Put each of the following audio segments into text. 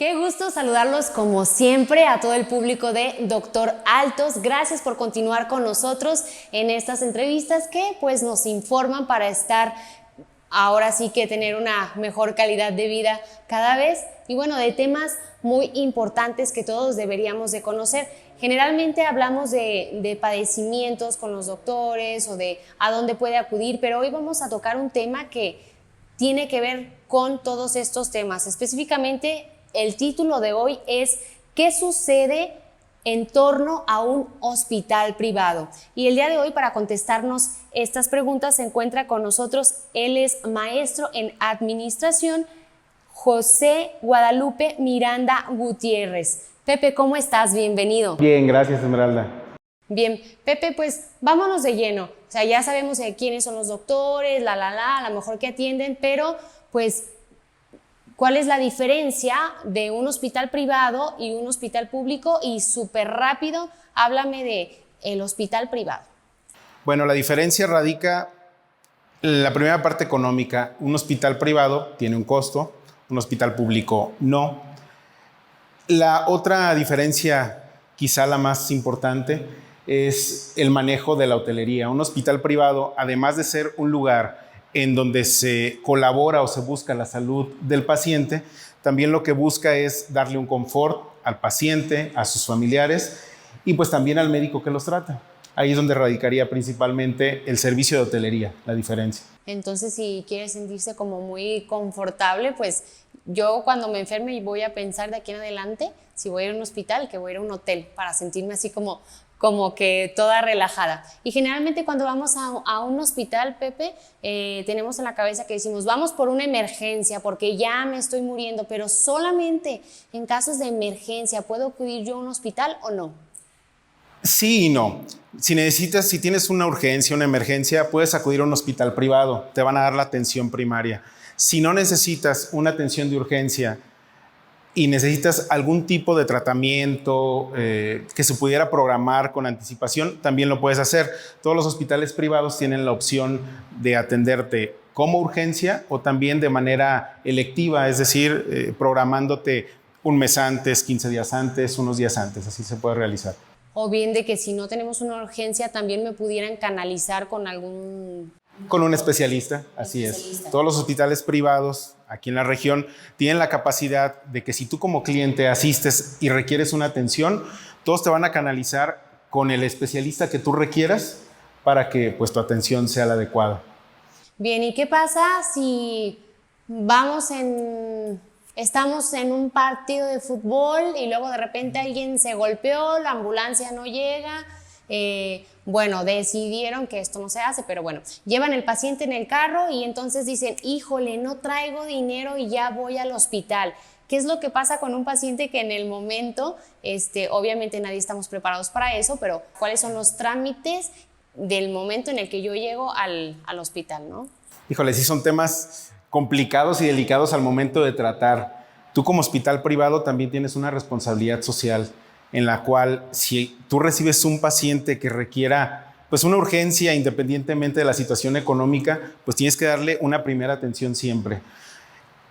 Qué gusto saludarlos como siempre a todo el público de Doctor Altos. Gracias por continuar con nosotros en estas entrevistas que pues nos informan para estar ahora sí que tener una mejor calidad de vida cada vez y bueno, de temas muy importantes que todos deberíamos de conocer. Generalmente hablamos de padecimientos con los doctores o de a dónde puede acudir, pero hoy vamos a tocar un tema que tiene que ver con todos estos temas. Específicamente, el título de hoy es ¿qué sucede en torno a un hospital privado? Y el día de hoy, para contestarnos estas preguntas, se encuentra con nosotros, él es maestro en administración, José Guadalupe Miranda Gutiérrez. Pepe, ¿cómo estás? Bienvenido. Bien, gracias, Esmeralda. Bien, Pepe, pues vámonos de lleno. O sea, ya sabemos quiénes son los doctores, a lo mejor que atienden, pero pues, ¿cuál es la diferencia de un hospital privado y un hospital público? Y súper rápido, háblame de el hospital privado. Bueno, la diferencia radica en la primera parte económica. Un hospital privado tiene un costo, un hospital público no. La otra diferencia, quizá la más importante, es el manejo de la hotelería. Un hospital privado, además de ser un lugar en donde se colabora o se busca la salud del paciente, también lo que busca es darle un confort al paciente, a sus familiares y pues también al médico que los trata. Ahí es donde radicaría principalmente el servicio de hotelería, la diferencia. Entonces, si quiere sentirse como muy confortable, pues yo cuando me enferme voy a pensar de aquí en adelante, si voy a ir a un hospital, que voy a ir a un hotel para sentirme así como que toda relajada. Y generalmente cuando vamos a un hospital, Pepe, tenemos en la cabeza que decimos, vamos por una emergencia porque ya me estoy muriendo, pero solamente en casos de emergencia, ¿puedo acudir yo a un hospital o no? Sí y no. Si tienes una urgencia, una emergencia, puedes acudir a un hospital privado, te van a dar la atención primaria. Si no necesitas una atención de urgencia y necesitas algún tipo de tratamiento que se pudiera programar con anticipación, también lo puedes hacer. Todos los hospitales privados tienen la opción de atenderte como urgencia o también de manera electiva, es decir, programándote un mes antes, 15 días antes, unos días antes, así se puede realizar. O bien de que si no tenemos una urgencia, también me pudieran canalizar con algún... Con un especialista, así es. Todos los hospitales privados aquí en la región tienen la capacidad de que si tú como cliente asistes y requieres una atención, todos te van a canalizar con el especialista que tú requieras para que pues, tu atención sea la adecuada. Bien, ¿y qué pasa si estamos en un partido de fútbol y luego de repente alguien se golpeó, la ambulancia no llega? Bueno, decidieron que esto no se hace, pero bueno, llevan el paciente en el carro y entonces dicen, híjole, no traigo dinero y ya voy al hospital. ¿Qué es lo que pasa con un paciente que en el momento, obviamente nadie estamos preparados para eso, pero cuáles son los trámites del momento en el que yo llego al hospital, ¿no? Híjole, sí son temas complicados y delicados al momento de tratar. Tú como hospital privado también tienes una responsabilidad social en la cual si tú recibes un paciente que requiera pues una urgencia independientemente de la situación económica, pues tienes que darle una primera atención siempre.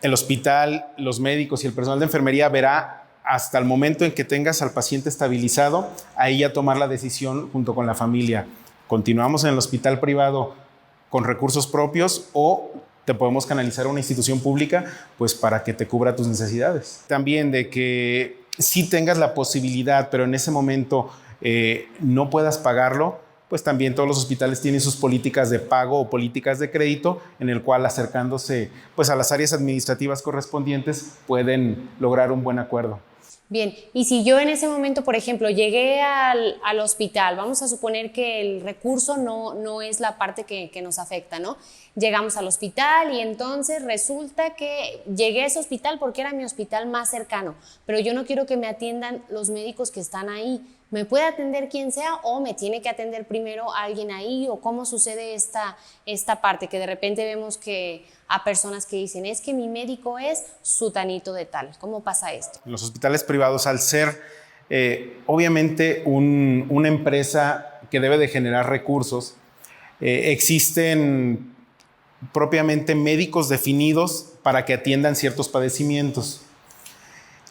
El hospital, los médicos y el personal de enfermería verá hasta el momento en que tengas al paciente estabilizado, ahí ya tomar la decisión junto con la familia. ¿Continuamos en el hospital privado con recursos propios o te podemos canalizar a una institución pública pues para que te cubra tus necesidades? También de que si tengas la posibilidad, pero en ese momento no puedas pagarlo, pues también todos los hospitales tienen sus políticas de pago o políticas de crédito en el cual acercándose pues, a las áreas administrativas correspondientes pueden lograr un buen acuerdo. Bien, y si yo en ese momento, por ejemplo, llegué al hospital, vamos a suponer que el recurso no es la parte que nos afecta, ¿no? Llegamos al hospital y entonces resulta que llegué a ese hospital porque era mi hospital más cercano, pero yo no quiero que me atiendan los médicos que están ahí. ¿Me puede atender quien sea o me tiene que atender primero alguien ahí? ¿O cómo sucede esta parte? Que de repente vemos que a personas que dicen, es que mi médico es sutanito de tal. ¿Cómo pasa esto? En los hospitales privados, al ser obviamente una empresa que debe de generar recursos, existen propiamente médicos definidos para que atiendan ciertos padecimientos.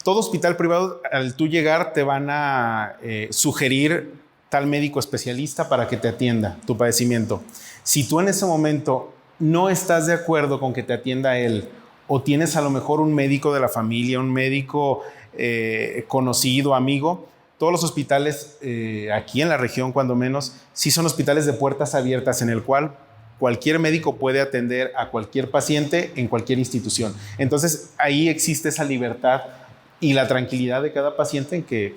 todo hospital privado, al tú llegar, te van a sugerir tal médico especialista para que te atienda tu padecimiento. Si tú en ese momento no estás de acuerdo con que te atienda él, o tienes a lo mejor un médico de la familia, un médico conocido, amigo, todos los hospitales aquí en la región, cuando menos, sí son hospitales de puertas abiertas en el cual cualquier médico puede atender a cualquier paciente en cualquier institución. Entonces, ahí existe esa libertad y la tranquilidad de cada paciente en que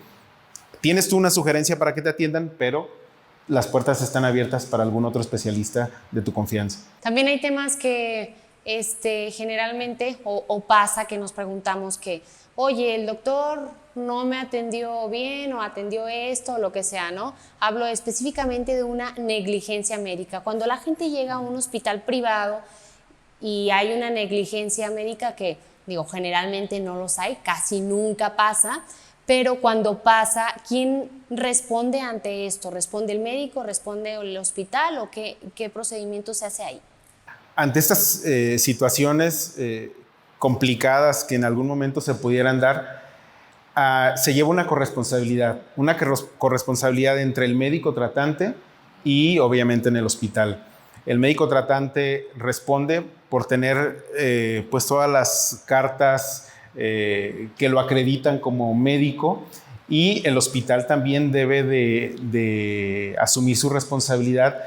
tienes tú una sugerencia para que te atiendan, pero las puertas están abiertas para algún otro especialista de tu confianza. También hay temas que generalmente o pasa que nos preguntamos que, oye, el doctor no me atendió bien o atendió esto o lo que sea, ¿no? Hablo específicamente de una negligencia médica. Cuando la gente llega a un hospital privado y hay una negligencia médica que, digo, generalmente no los hay, casi nunca pasa, pero cuando pasa, ¿quién responde ante esto? ¿Responde el médico? ¿Responde el hospital? ¿O qué procedimiento se hace ahí? Ante estas situaciones complicadas que en algún momento se pudieran dar, se lleva una corresponsabilidad entre el médico tratante y obviamente en el hospital. El médico tratante responde por tener pues todas las cartas que lo acreditan como médico, y el hospital también debe de asumir su responsabilidad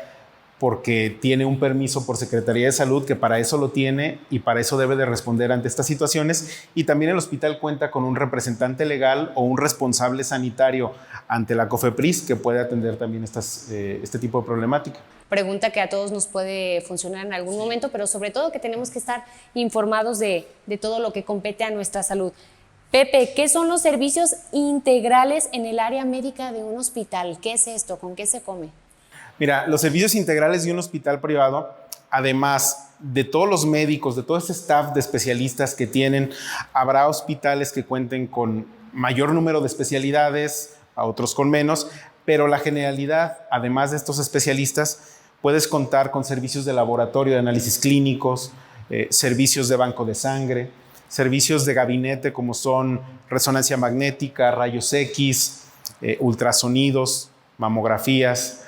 porque tiene un permiso por Secretaría de Salud que para eso lo tiene y para eso debe de responder ante estas situaciones. Y también el hospital cuenta con un representante legal o un responsable sanitario ante la COFEPRIS que puede atender también este tipo de problemática. Pregunta que a todos nos puede funcionar en algún momento, pero sobre todo que tenemos que estar informados de todo lo que compete a nuestra salud. Pepe, ¿qué son los servicios integrales en el área médica de un hospital? ¿Qué es esto? ¿Con qué se come? Mira, los servicios integrales de un hospital privado, además de todos los médicos, de todo ese staff de especialistas que tienen, habrá hospitales que cuenten con mayor número de especialidades, a otros con menos, pero la generalidad, además de estos especialistas, puedes contar con servicios de laboratorio de análisis clínicos, servicios de banco de sangre, servicios de gabinete como son resonancia magnética, rayos X, ultrasonidos, mamografías.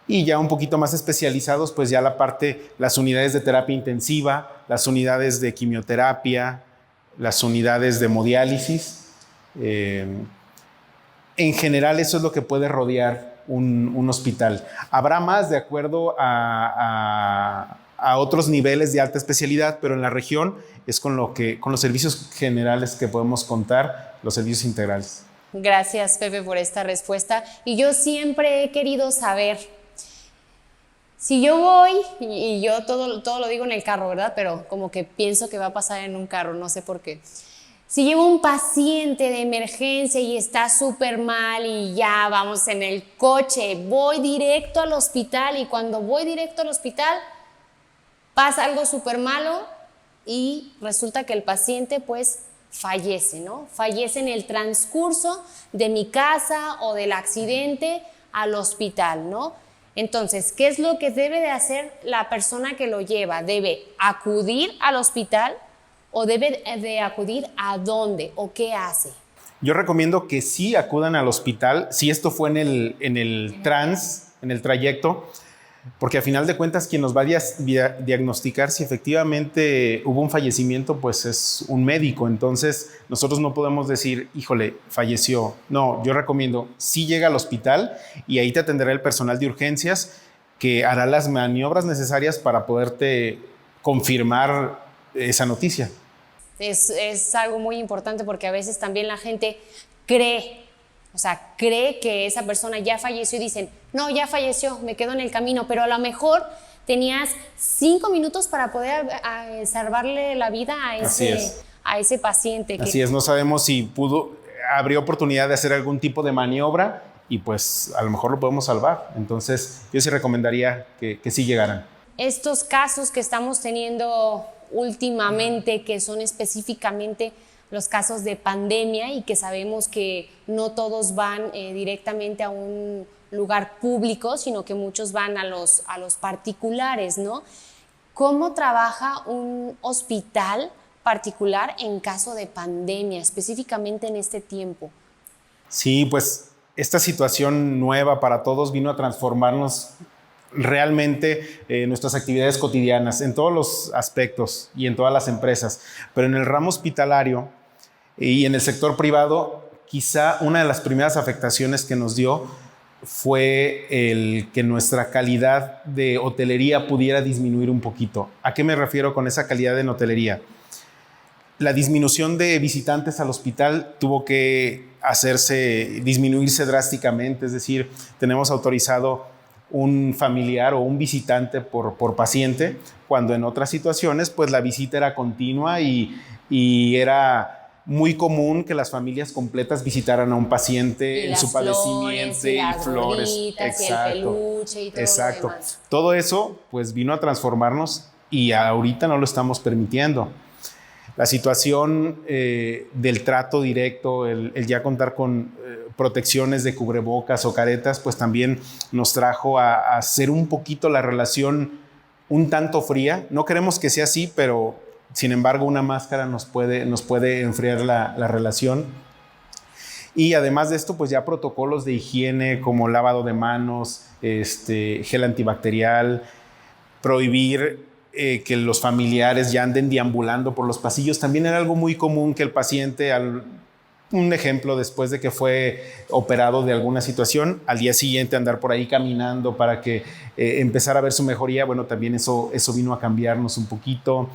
Y ya un poquito más especializados, pues ya las unidades de terapia intensiva, las unidades de quimioterapia, las unidades de hemodiálisis. En general, eso es lo que puede rodear un hospital. Habrá más de acuerdo a otros niveles de alta especialidad, pero en la región es con los servicios generales que podemos contar, los servicios integrales. Gracias, Pepe, por esta respuesta. Y yo siempre he querido saber, si yo voy, y yo todo lo digo en el carro, ¿verdad? Pero como que pienso que va a pasar en un carro, no sé por qué. Si llevo un paciente de emergencia y está súper mal y ya vamos en el coche, voy directo al hospital, y cuando voy directo al hospital pasa algo súper malo y resulta que el paciente pues fallece, ¿no? Fallece en el transcurso de mi casa o del accidente al hospital, ¿no? Entonces, ¿qué es lo que debe de hacer la persona que lo lleva? ¿Debe acudir al hospital o debe de acudir a dónde o qué hace? Yo recomiendo que sí acudan al hospital, si esto fue en el trayecto, porque a final de cuentas quien nos va a diagnosticar si efectivamente hubo un fallecimiento, pues es un médico. Entonces nosotros no podemos decir, híjole, falleció. No, yo recomiendo, sí llega al hospital y ahí te atenderá el personal de urgencias que hará las maniobras necesarias para poderte confirmar esa noticia. Es algo muy importante porque a veces también la gente cree que esa persona ya falleció y dicen, no, ya falleció, me quedo en el camino, pero a lo mejor tenías 5 minutos para poder salvarle la vida a ese paciente. Así es, no sabemos si habría oportunidad de hacer algún tipo de maniobra y pues a lo mejor lo podemos salvar. Entonces yo sí recomendaría que sí llegaran. Estos casos que estamos teniendo últimamente, que son específicamente los casos de pandemia y que sabemos que no todos van directamente a un lugar público, sino que muchos van a los particulares, ¿no? ¿Cómo trabaja un hospital particular en caso de pandemia, específicamente en este tiempo? Sí, pues esta situación nueva para todos vino a transformarnos realmente nuestras actividades cotidianas en todos los aspectos y en todas las empresas, pero en el ramo hospitalario y en el sector privado, quizá una de las primeras afectaciones que nos dio fue el que nuestra calidad de hotelería pudiera disminuir un poquito. ¿A qué me refiero con esa calidad en hotelería? La disminución de visitantes al hospital tuvo que disminuirse drásticamente, es decir, tenemos autorizado un familiar o un visitante por paciente, cuando en otras situaciones pues la visita era continua y era muy común que las familias completas visitaran a un paciente en su padecimiento y las flores. gorditas, Exacto, y el peluche y todo exacto. lo demás. Todo eso pues vino a transformarnos y ahorita no lo estamos permitiendo. La situación del trato directo, el ya contar con protecciones de cubrebocas o caretas, pues también nos trajo a hacer un poquito la relación un tanto fría. No queremos que sea así, pero sin embargo una máscara nos puede enfriar la relación. Y además de esto, pues ya protocolos de higiene como lavado de manos, gel antibacterial, prohibir que los familiares ya anden deambulando por los pasillos. También era algo muy común que el paciente, un ejemplo, después de que fue operado de alguna situación, al día siguiente andar por ahí caminando para que empezara a ver su mejoría. Bueno, también eso vino a cambiarnos un poquito.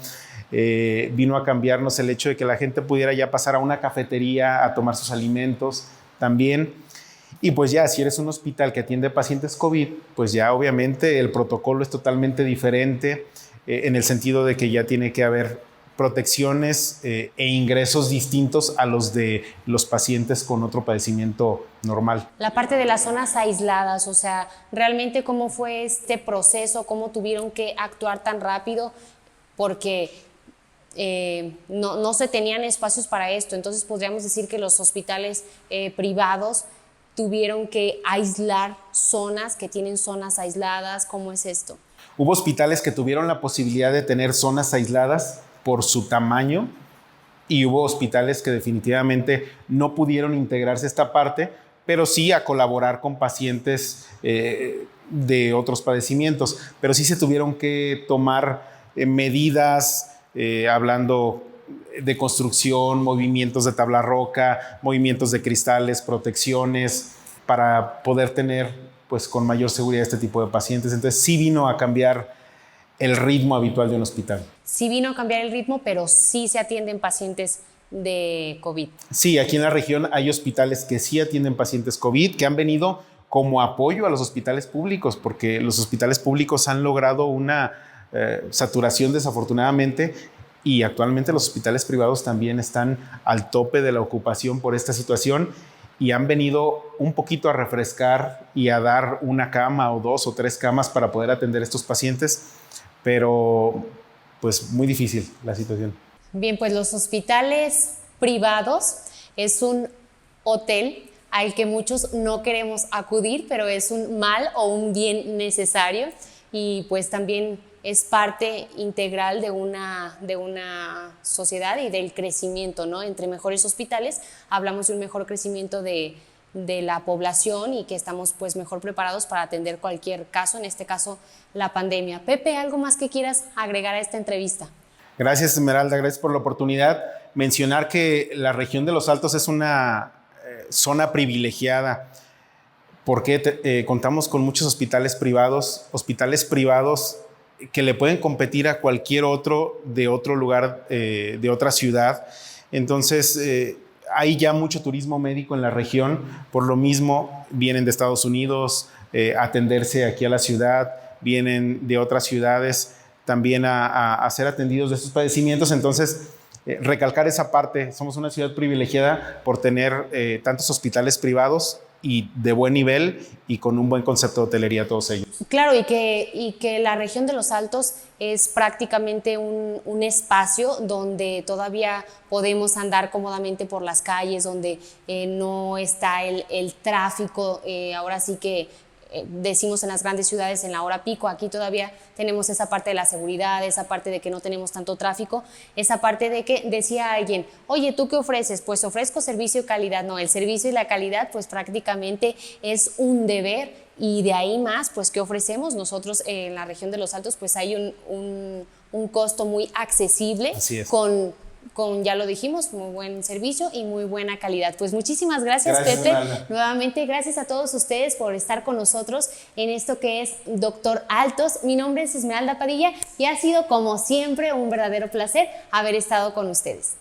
Vino a cambiarnos el hecho de que la gente pudiera ya pasar a una cafetería a tomar sus alimentos también. Y pues ya, si eres un hospital que atiende pacientes COVID, pues ya obviamente el protocolo es totalmente diferente en el sentido de que ya tiene que haber protecciones e ingresos distintos a los de los pacientes con otro padecimiento normal. La parte de las zonas aisladas, o sea, realmente cómo fue este proceso, cómo tuvieron que actuar tan rápido, porque no se tenían espacios para esto. Entonces podríamos decir que los hospitales privados tuvieron que aislar zonas que tienen zonas aisladas. ¿Cómo es esto? Hubo hospitales que tuvieron la posibilidad de tener zonas aisladas por su tamaño y hubo hospitales que definitivamente no pudieron integrarse a esta parte, pero sí a colaborar con pacientes de otros padecimientos. Pero sí se tuvieron que tomar medidas, hablando de construcción, movimientos de tabla roca, movimientos de cristales, protecciones, para poder tener pues con mayor seguridad este tipo de pacientes. Entonces sí vino a cambiar el ritmo habitual de un hospital. Sí vino a cambiar el ritmo, pero sí se atienden pacientes de COVID. Sí, aquí en la región hay hospitales que sí atienden pacientes COVID, que han venido como apoyo a los hospitales públicos, porque los hospitales públicos han logrado una saturación desafortunadamente, y actualmente los hospitales privados también están al tope de la ocupación por esta situación y han venido un poquito a refrescar y a dar una cama o 2 o 3 camas para poder atender a estos pacientes, pero pues muy difícil la situación. Bien, pues los hospitales privados es un hotel al que muchos no queremos acudir, pero es un mal o un bien necesario, y pues también es parte integral de una sociedad y del crecimiento, ¿no? Entre mejores hospitales hablamos de un mejor crecimiento de la población y que estamos pues mejor preparados para atender cualquier caso, en este caso la pandemia. Pepe, ¿algo más que quieras agregar a esta entrevista? Gracias, Esmeralda, gracias por la oportunidad. Mencionar que la región de Los Altos es una zona privilegiada porque contamos con muchos hospitales privados que le pueden competir a cualquier otro de otro lugar, de otra ciudad. Entonces, hay ya mucho turismo médico en la región, por lo mismo vienen de Estados Unidos a atenderse aquí a la ciudad, vienen de otras ciudades también a ser atendidos de estos padecimientos. Entonces, recalcar esa parte, somos una ciudad privilegiada por tener tantos hospitales privados y de buen nivel y con un buen concepto de hotelería todos ellos. Claro, y que la región de Los Altos es prácticamente un espacio donde todavía podemos andar cómodamente por las calles, donde no está el tráfico, ahora sí que decimos en las grandes ciudades en la hora pico, aquí todavía tenemos esa parte de la seguridad, esa parte de que no tenemos tanto tráfico, esa parte de que decía alguien, oye, ¿tú qué ofreces? Pues ofrezco servicio y calidad. No, el servicio y la calidad pues prácticamente es un deber, y de ahí más, pues ¿qué ofrecemos? Nosotros en la región de Los Altos pues hay un costo muy accesible, Así es. con, ya lo dijimos, muy buen servicio y muy buena calidad. Pues muchísimas gracias, Pepe. Esmeralda. Nuevamente, gracias a todos ustedes por estar con nosotros en esto que es Doctor Altos. Mi nombre es Esmeralda Padilla y ha sido, como siempre, un verdadero placer haber estado con ustedes.